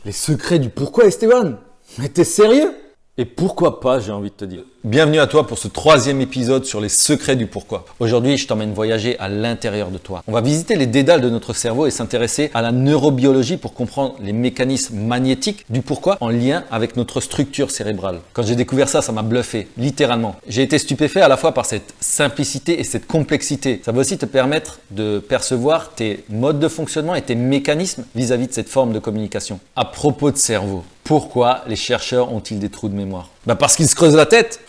Les secrets du pourquoi, Esteban? Mais t'es sérieux? Et pourquoi pas, j'ai envie de te dire. Bienvenue à toi pour ce 3e épisode sur les secrets du pourquoi. Aujourd'hui, je t'emmène voyager à l'intérieur de toi. On va visiter les dédales de notre cerveau et s'intéresser à la neurobiologie pour comprendre les mécanismes magnétiques du pourquoi en lien avec notre structure cérébrale. Quand j'ai découvert ça, ça m'a bluffé, littéralement. J'ai été stupéfait à la fois par cette simplicité et cette complexité. Ça va aussi te permettre de percevoir tes modes de fonctionnement et tes mécanismes vis-à-vis de cette forme de communication. À propos de cerveau, pourquoi les chercheurs ont-ils des trous de mémoire? Parce qu'ils se creusent la tête.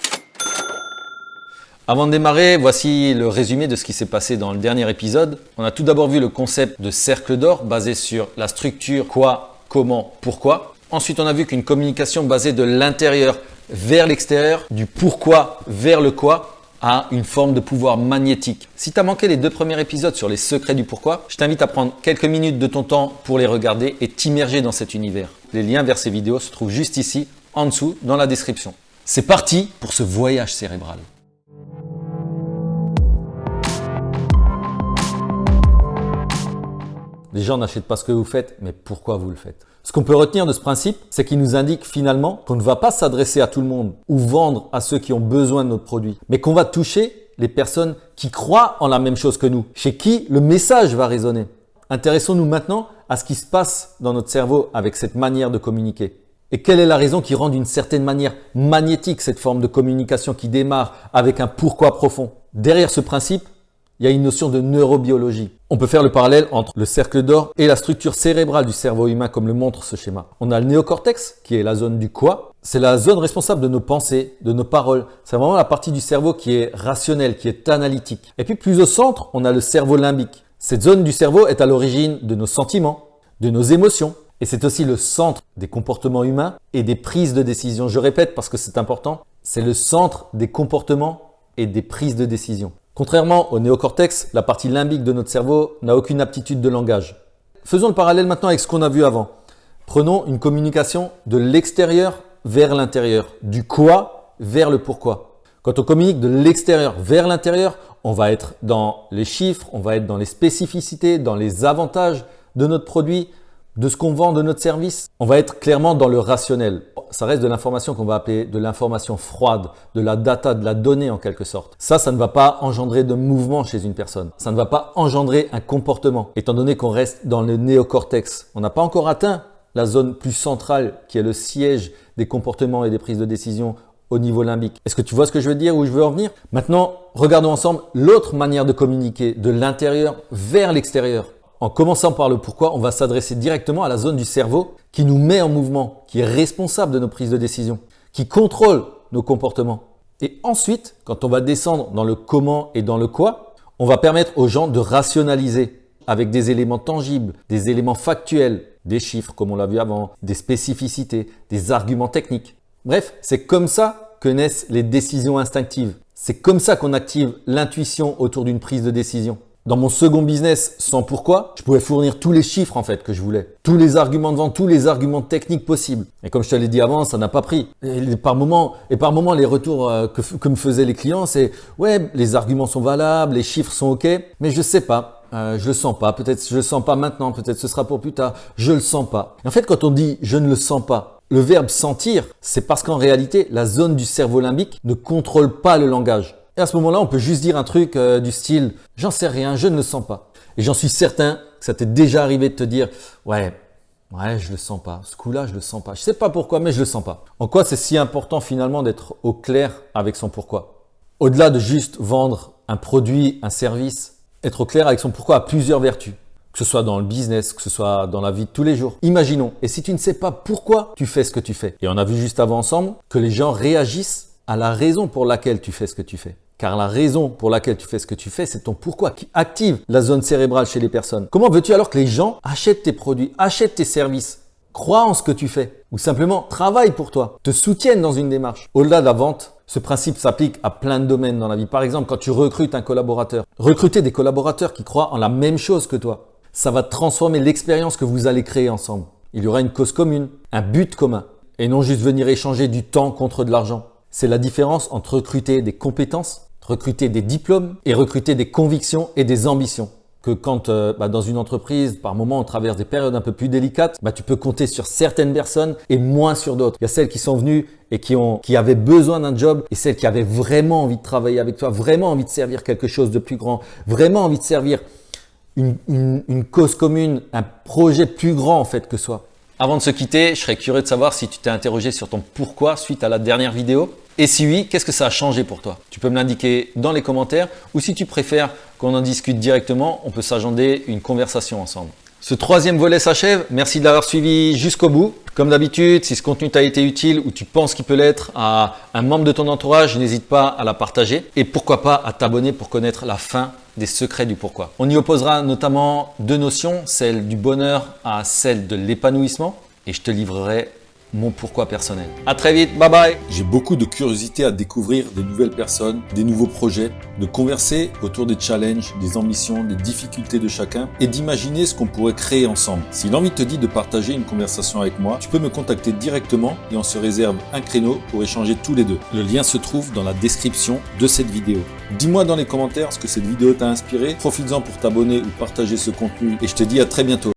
Avant de démarrer, voici le résumé de ce qui s'est passé dans le dernier épisode. On a tout d'abord vu le concept de cercle d'or basé sur la structure quoi, comment, pourquoi. Ensuite, on a vu qu'une communication basée de l'intérieur vers l'extérieur, du pourquoi vers le quoi, a une forme de pouvoir magnétique. Si tu as manqué les 2 premiers épisodes sur les secrets du pourquoi, je t'invite à prendre quelques minutes de ton temps pour les regarder et t'immerger dans cet univers. Les liens vers ces vidéos se trouvent juste ici, en dessous, dans la description. C'est parti pour ce voyage cérébral. Les gens n'achètent pas ce que vous faites, mais pourquoi vous le faites? Ce qu'on peut retenir de ce principe, c'est qu'il nous indique finalement qu'on ne va pas s'adresser à tout le monde ou vendre à ceux qui ont besoin de notre produit, mais qu'on va toucher les personnes qui croient en la même chose que nous, chez qui le message va résonner. Intéressons-nous maintenant à ce qui se passe dans notre cerveau avec cette manière de communiquer. Et quelle est la raison qui rend d'une certaine manière magnétique cette forme de communication qui démarre avec un pourquoi profond? Derrière ce principe, il y a une notion de neurobiologie. On peut faire le parallèle entre le cercle d'or et la structure cérébrale du cerveau humain comme le montre ce schéma. On a le néocortex qui est la zone du quoi. C'est la zone responsable de nos pensées, de nos paroles. C'est vraiment la partie du cerveau qui est rationnelle, qui est analytique. Et puis plus au centre, on a le cerveau limbique. Cette zone du cerveau est à l'origine de nos sentiments, de nos émotions. Et c'est aussi le centre des comportements humains et des prises de décision. Je répète parce que c'est important, c'est le centre des comportements et des prises de décision. Contrairement au néocortex, la partie limbique de notre cerveau n'a aucune aptitude de langage. Faisons le parallèle maintenant avec ce qu'on a vu avant. Prenons une communication de l'extérieur vers l'intérieur, du quoi vers le pourquoi. Quand on communique de l'extérieur vers l'intérieur, on va être dans les chiffres, on va être dans les spécificités, dans les avantages de notre produit, de ce qu'on vend, de notre service. On va être clairement dans le rationnel. Ça reste de l'information qu'on va appeler de l'information froide, de la data, de la donnée en quelque sorte. Ça ne va pas engendrer de mouvement chez une personne. Ça ne va pas engendrer un comportement, étant donné qu'on reste dans le néocortex. On n'a pas encore atteint la zone plus centrale qui est le siège des comportements et des prises de décision au niveau limbique. Est-ce que tu vois ce que je veux dire, où je veux en venir? Maintenant, regardons ensemble l'autre manière de communiquer, de l'intérieur vers l'extérieur. En commençant par le pourquoi, on va s'adresser directement à la zone du cerveau qui nous met en mouvement, qui est responsable de nos prises de décision, qui contrôle nos comportements. Et ensuite, quand on va descendre dans le comment et dans le quoi, on va permettre aux gens de rationaliser avec des éléments tangibles, des éléments factuels, des chiffres comme on l'a vu avant, des spécificités, des arguments techniques. Bref, c'est comme ça que naissent les décisions instinctives. C'est comme ça qu'on active l'intuition autour d'une prise de décision. Dans mon second business, sans pourquoi, je pouvais fournir tous les chiffres en fait que je voulais. Tous les arguments de vente, tous les arguments techniques possibles. Et comme je te l'ai dit avant, ça n'a pas pris. Et par moment, les retours que me faisaient les clients, c'est « Ouais, les arguments sont valables, les chiffres sont OK, mais je sais pas. Je le sens pas. Peut-être je le sens pas maintenant, peut-être ce sera pour plus tard. Je le sens pas. » Et en fait, quand on dit « je ne le sens pas », le verbe sentir, c'est parce qu'en réalité, la zone du cerveau limbique ne contrôle pas le langage. Et à ce moment-là, on peut juste dire un truc du style « j'en sais rien, je ne le sens pas ». Et j'en suis certain que ça t'est déjà arrivé de te dire « ouais, je le sens pas. Ce coup-là, je le sens pas. Je sais pas pourquoi, mais je le sens pas ». En quoi c'est si important finalement d'être au clair avec son pourquoi? Au-delà de juste vendre un produit, un service, être au clair avec son pourquoi a plusieurs vertus. Que ce soit dans le business, que ce soit dans la vie de tous les jours. Imaginons, et si tu ne sais pas pourquoi tu fais ce que tu fais, et on a vu juste avant ensemble que les gens réagissent à la raison pour laquelle tu fais ce que tu fais. Car la raison pour laquelle tu fais ce que tu fais, c'est ton pourquoi qui active la zone cérébrale chez les personnes. Comment veux-tu alors que les gens achètent tes produits, achètent tes services, croient en ce que tu fais ou simplement travaillent pour toi, te soutiennent dans une démarche? Au-delà de la vente, ce principe s'applique à plein de domaines dans la vie. Par exemple, quand tu recrutes un collaborateur, recruter des collaborateurs qui croient en la même chose que toi, ça va transformer l'expérience que vous allez créer ensemble. Il y aura une cause commune, un but commun et non juste venir échanger du temps contre de l'argent. C'est la différence entre recruter des compétences, recruter des diplômes et recruter des convictions et des ambitions. que quand dans une entreprise, par moment, on traverse des périodes un peu plus délicates, tu peux compter sur certaines personnes et moins sur d'autres. Il y a celles qui sont venues et qui avaient besoin d'un job et celles qui avaient vraiment envie de travailler avec toi, vraiment envie de servir quelque chose de plus grand, vraiment envie de servir une cause commune, un projet plus grand en fait que soi. Avant de se quitter, je serais curieux de savoir si tu t'es interrogé sur ton pourquoi suite à la dernière vidéo. Et si oui, qu'est-ce que ça a changé pour toi? Tu peux me l'indiquer dans les commentaires ou si tu préfères qu'on en discute directement, on peut s'agender une conversation ensemble. Ce troisième volet s'achève. Merci de l'avoir suivi jusqu'au bout. Comme d'habitude, si ce contenu t'a été utile ou tu penses qu'il peut l'être à un membre de ton entourage, n'hésite pas à la partager et pourquoi pas à t'abonner pour connaître la fin des secrets du pourquoi. On y opposera notamment deux notions, celle du bonheur à celle de l'épanouissement et je te livrerai mon pourquoi personnel. À très vite, bye bye. J'ai beaucoup de curiosité à découvrir des nouvelles personnes, des nouveaux projets, de converser autour des challenges, des ambitions, des difficultés de chacun et d'imaginer ce qu'on pourrait créer ensemble. Si l'envie te dit de partager une conversation avec moi, tu peux me contacter directement et on se réserve un créneau pour échanger tous les deux. Le lien se trouve dans la description de cette vidéo. Dis-moi dans les commentaires ce que cette vidéo t'a inspiré, profites-en pour t'abonner ou partager ce contenu et je te dis à très bientôt.